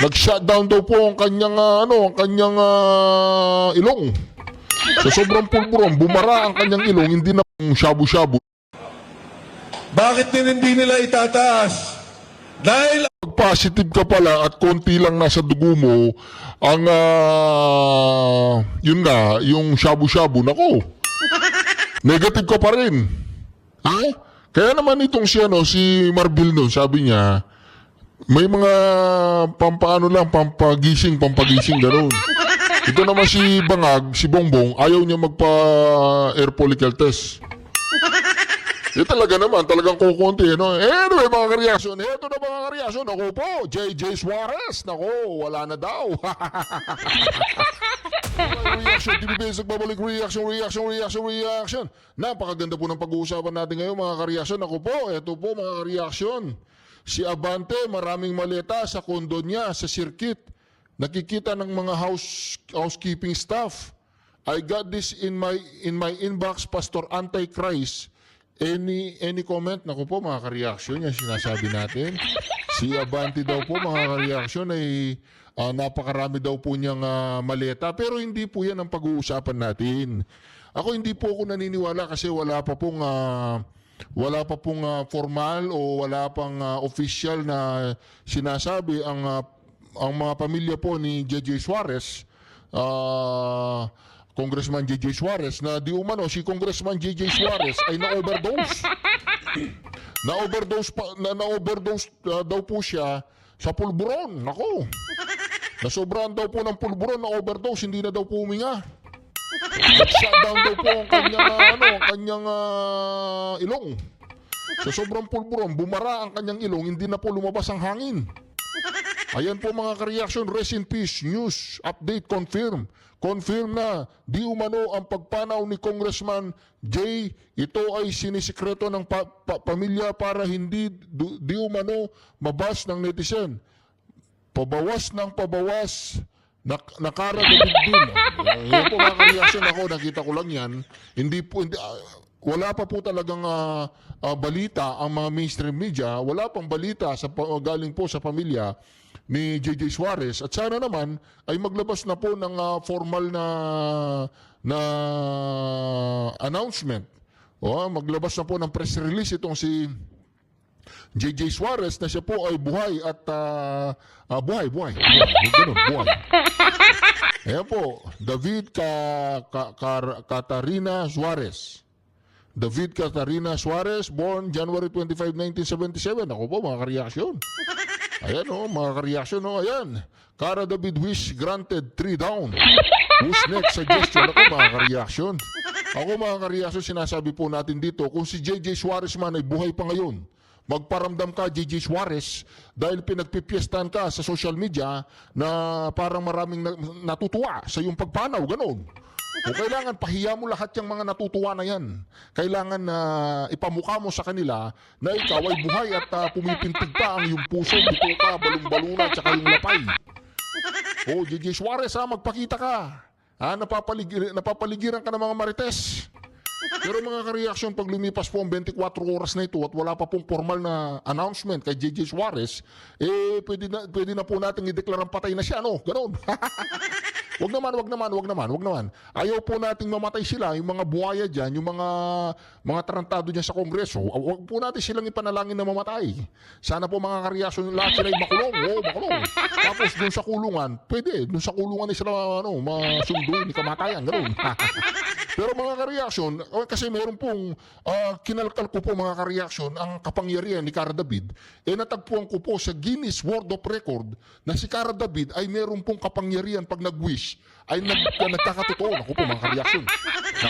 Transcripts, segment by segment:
Nag-shutdown daw po ang kanyang, ilong. Sa sobrang pulburon, bumara ang kanyang ilong, hindi na shabu-shabu. Bakit din hindi nila itataas? Dahil Pag positive ka pala at konti lang nasa dugo mo, ang, yun nga, yung shabu-shabu, nako, negative ka pa rin. Ha? Kaya naman itong si Marbil nun, sabi niya, may mga pampagising, gano'n. Ito naman si Bangag, si Bongbong, ayaw niya magpa-air follicle test. Talaga naman, talagang kukunti, no? Anyway, mga kareaksyon, eto na mga kareaksyon. Ako po, JJ Suarez. Nako, wala na daw. Reaction, TV Basic, babalik reaction. Napakaganda po ng pag-uusapan natin ngayon, mga kareaksyon. Ako po, eto po, mga kareaksyon. Si Abante, maraming maleta sa kondo niya, sa circuit. Nakikita ng mga housekeeping staff. I got this in my inbox, Pastor Antichrist. Any comment? Naku po, mga ka-reaction, yan sinasabi natin. Si Abante daw po, mga ka-reaction, ay napakarami daw po niyang maleta. Pero hindi po yan ang pag-uusapan natin. Ako hindi po ako naniniwala kasi wala pa pong formal o wala pang official na sinasabi ang mga pamilya po ni JJ Suarez, Congressman JJ Suarez, na di umano si Congressman JJ Suarez ay na-overdose. Na-overdose daw po siya sa pulburon. Nako. Nasobrahan daw po ng pulburon, na-overdose, hindi na daw po huminga. Nag-shutdown daw po ang kanyang ilong. Sa sobrang pulburon, bumara ang kanyang ilong, hindi na po lumabas ang hangin. Ayan po mga ka-reaction, rest in peace, news, update, confirm. Confirm na di umano ang pagpanaw ni Congressman Jay, ito ay sinisikreto ng pamilya para hindi di umano mabas ng netizen. Pabawas ng pabawas, nakaragabig din. Yan po mga ka-reaction, ako, nakita ko lang yan. Wala pa po talagang balita ang mga mainstream media, wala pang balita galing po sa pamilya ni JJ Suarez, at sana naman ay maglabas na po ng formal na announcement. Maglabas na po ng press release itong si JJ Suarez na siya po ay buhay at buhay. Ganun, buhay. Ayan po, David Catarina Suarez. David Catarina Suarez, born January 25, 1977. Ako po, mga ka-reaksyon. Ayan mga ka-reaksyon, ayan. Cara David wish granted, 3 down. Who's next suggestion? Ako, mga ka-reaksyon. Ako, mga ka-reaksyon, sinasabi po natin dito, kung si JJ Suarez man ay buhay pa ngayon, magparamdam ka, JJ Suarez, dahil pinagpipiestan ka sa social media na parang maraming natutuwa sa iyong pagpanaw, ganon. Kung kailangan, pahiya mo lahat yung mga natutuwa na yan. Kailangan na ipamukha mo sa kanila na ikaw ay buhay at pumipintig pa ang iyong puso, buto ka, balong-baluna, at saka yung lapay. JJ Suarez, magpakita ka. Napapaligiran ka ng mga marites. Pero mga ka-reaction, pag lumipas po ang 24 oras na ito at wala pa pong formal na announcement kay JJ Suarez, pwede na po natin ideklarang patay na siya, ganon. Wag naman. Ayaw po nating mamatay sila, yung mga buhaya dyan, yung mga tarantado dyan sa Kongreso. Wag po natin silang ipanalangin na mamatay. Sana po mga ka-reaction, lahat sila ay makulong. Makulong. Tapos dun sa kulungan, pwede. Dun sa kulungan ay sila masunduin, ni kamatayan, gano'n. Pero mga ka-reaction, kasi meron pong kinalkal ko po mga ka-reaction ang kapangyarihan ni Cara David, natagpuan ko po sa Guinness World of Record na si Cara David ay meron pong kapangyarihan pag nag-wish ay nagkakatotoo. Ako po mga ka-reaction.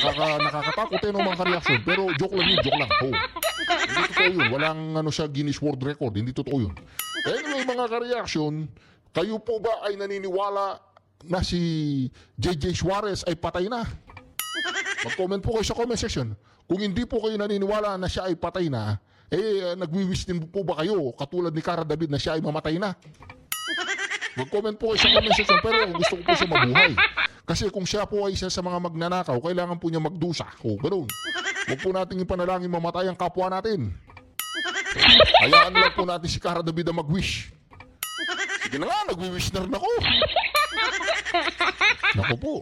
Nakakatakot mga ka-reaction. Pero joke lang. Hindi totoo yun. Walang sa Guinness World Record. Hindi totoo yun. Anyway mga ka-reaction, kayo po ba ay naniniwala na si JJ Suarez ay patay na? Mag-comment po kayo sa comment section. Kung hindi po kayo naniniwala na siya ay patay na, nagwi-wish din po ba kayo katulad ni Cara David na siya ay mamatay na? Mag-comment po kayo sa comment section, pero gusto ko po siya mabuhay. Kasi kung siya po ay isa sa mga magnanakaw, kailangan po niya magdusa. Ganoon. Huwag po natin ipanalangin mamatay ang kapwa natin. Hayaan lang po natin si Cara David na mag-wish. Sige na nga, nagwi-wish na rin ako. Naku po.